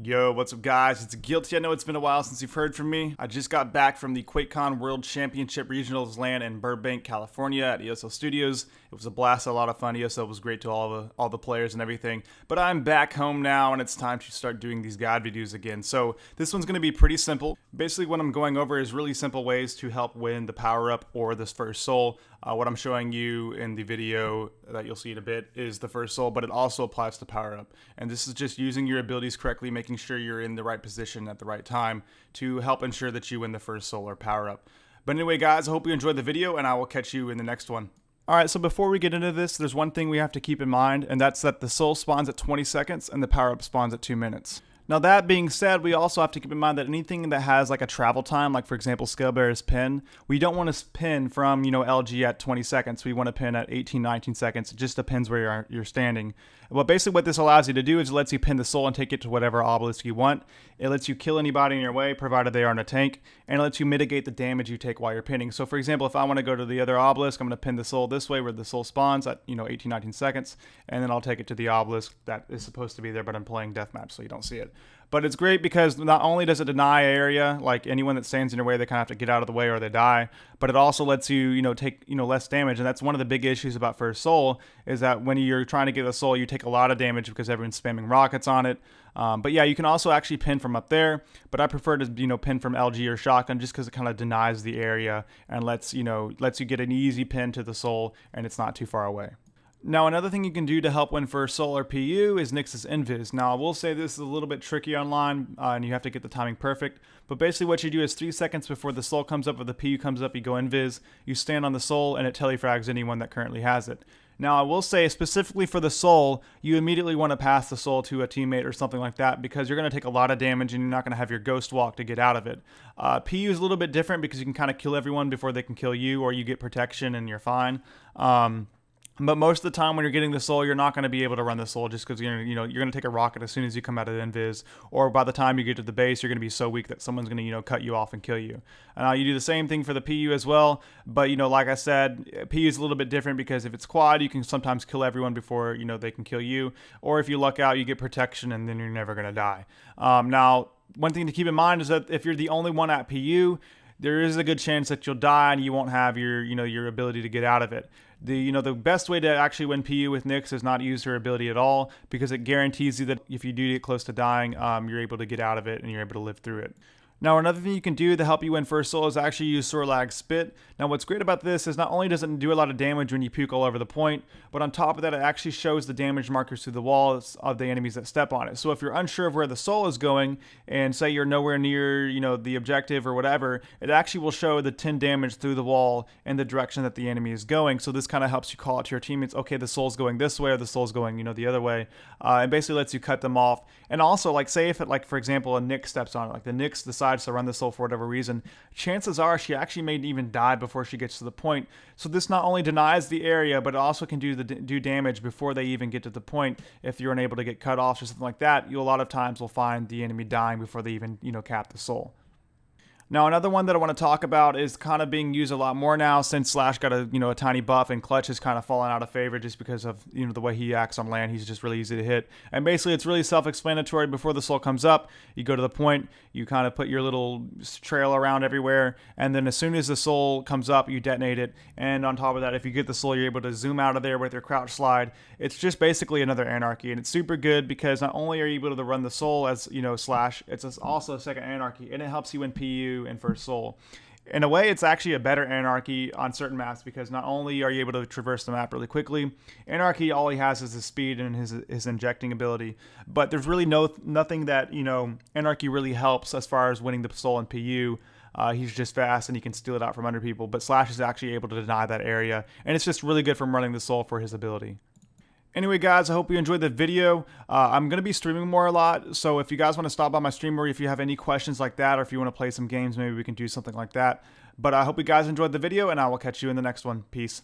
Yo, what's up guys? It's Guilte. I know it's been a while since you've heard from me. I just got back from the QuakeCon World Championship Regionals LAN in Burbank, California at ESL Studios. It was a blast, a lot of fun. ESL was great to all the players and everything. But I'm back home now and it's time to start doing these guide videos again. So this one's going to be pretty simple. Basically what I'm going over is really simple ways to help win the power up or this first soul. What I'm showing you in the video that you'll see in a bit is the first soul, but it also applies to power up. And this is just using your abilities correctly, making sure you're in the right position at the right time to help ensure that you win the first soul or power up. But anyway guys, I hope you enjoyed the video and I will catch you in the next one. Alright, so before we get into this, there's one thing we have to keep in mind, and that's that the soul spawns at 20 seconds and the power up spawns at 2 minutes. Now that being said, we also have to keep in mind that anything that has like a travel time, like for example Scalebearer's pin, we don't want to pin from, LG at 20 seconds. We want to pin at 18, 19 seconds. It just depends where you're standing. Well, basically what this allows you to do is it lets you pin the soul and take it to whatever obelisk you want. It lets you kill anybody in your way, provided they aren't a tank, and it lets you mitigate the damage you take while you're pinning. So for example, if I want to go to the other obelisk, I'm going to pin the soul this way where the soul spawns at 18, 19 seconds, and then I'll take it to the obelisk that is supposed to be there, but I'm playing deathmatch, so you don't see it. But it's great because not only does it deny area, like anyone that stands in your way, they kind of have to get out of the way or they die, but it also lets you, take, less damage. And that's one of the big issues about First Soul is that when you're trying to get a soul, you take a lot of damage because everyone's spamming rockets on it. But yeah, you can also actually pin from up there, but I prefer to, pin from LG or shotgun just because it kind of denies the area and lets you get an easy pin to the soul and it's not too far away. Now, another thing you can do to help win First Soul or PU is Nyx's Inves. Now, I will say this is a little bit tricky online, and you have to get the timing perfect. But basically what you do is 3 seconds before the soul comes up or the PU comes up, you go Invis, you stand on the soul, and it telefrags anyone that currently has it. Now, I will say specifically for the soul, you immediately want to pass the soul to a teammate or something like that because you're going to take a lot of damage and you're not going to have your ghost walk to get out of it. PU is a little bit different because you can kind of kill everyone before they can kill you, or you get protection and you're fine. But most of the time when you're getting the soul, you're not going to be able to run the soul just because you're going to take a rocket as soon as you come out of Invis, or by the time you get to the base, you're going to be so weak that someone's going to cut you off and kill you. You do the same thing for the PU as well, but like I said, PU is a little bit different because if it's quad, you can sometimes kill everyone before they can kill you, or if you luck out, you get protection and then you're never going to die. Now, one thing to keep in mind is that if you're the only one at PU, there is a good chance that you'll die and you won't have your ability to get out of it. The best way to actually win PU with Nyx is not use her ability at all because it guarantees you that if you do get close to dying, you're able to get out of it and you're able to live through it. Now, another thing you can do to help you win First Soul is actually use Sorlag Spit. Now, what's great about this is not only does it do a lot of damage when you puke all over the point, but on top of that, it actually shows the damage markers through the walls of the enemies that step on it. So if you're unsure of where the soul is going, and say you're nowhere near, the objective or whatever, it actually will show the 10 damage through the wall in the direction that the enemy is going. So this kind of helps you call out to your teammates, okay, the soul's going this way or the soul's going, the other way. And basically lets you cut them off. And also, say if it, for example, a Nyx steps on it, the Nyx decides to run the soul for whatever reason, chances are she actually may even die before she gets to the point. So this not only denies the area, but it also can do damage before they even get to the point. If you're unable to get cut off or something like that, you a lot of times will find the enemy dying before they even cap the soul. Now, another one that I want to talk about is kind of being used a lot more now since Slash got a tiny buff and Clutch has kind of fallen out of favor just because of the way he acts on land. He's just really easy to hit. And basically it's really self-explanatory. Before the soul comes up, you go to the point, you kind of put your little trail around everywhere, and then as soon as the soul comes up, you detonate it. And on top of that, if you get the soul, you're able to zoom out of there with your crouch slide. It's just basically another Anarchy, and it's super good because not only are you able to run the soul as Slash, it's also a second Anarchy, and it helps you win PU and First Soul. In a way, it's actually a better Anarchy on certain maps because not only are you able to traverse the map really quickly, Anarchy, all he has is his speed and his injecting ability, but there's really nothing that Anarchy really helps as far as winning the soul in PU. He's just fast and he can steal it out from under people, but Slash is actually able to deny that area, and it's just really good from running the soul for his ability. Anyway, guys, I hope you enjoyed the video. I'm going to be streaming more a lot, so if you guys want to stop by my stream, or if you have any questions like that, or if you want to play some games, maybe we can do something like that. But I hope you guys enjoyed the video, and I will catch you in the next one. Peace.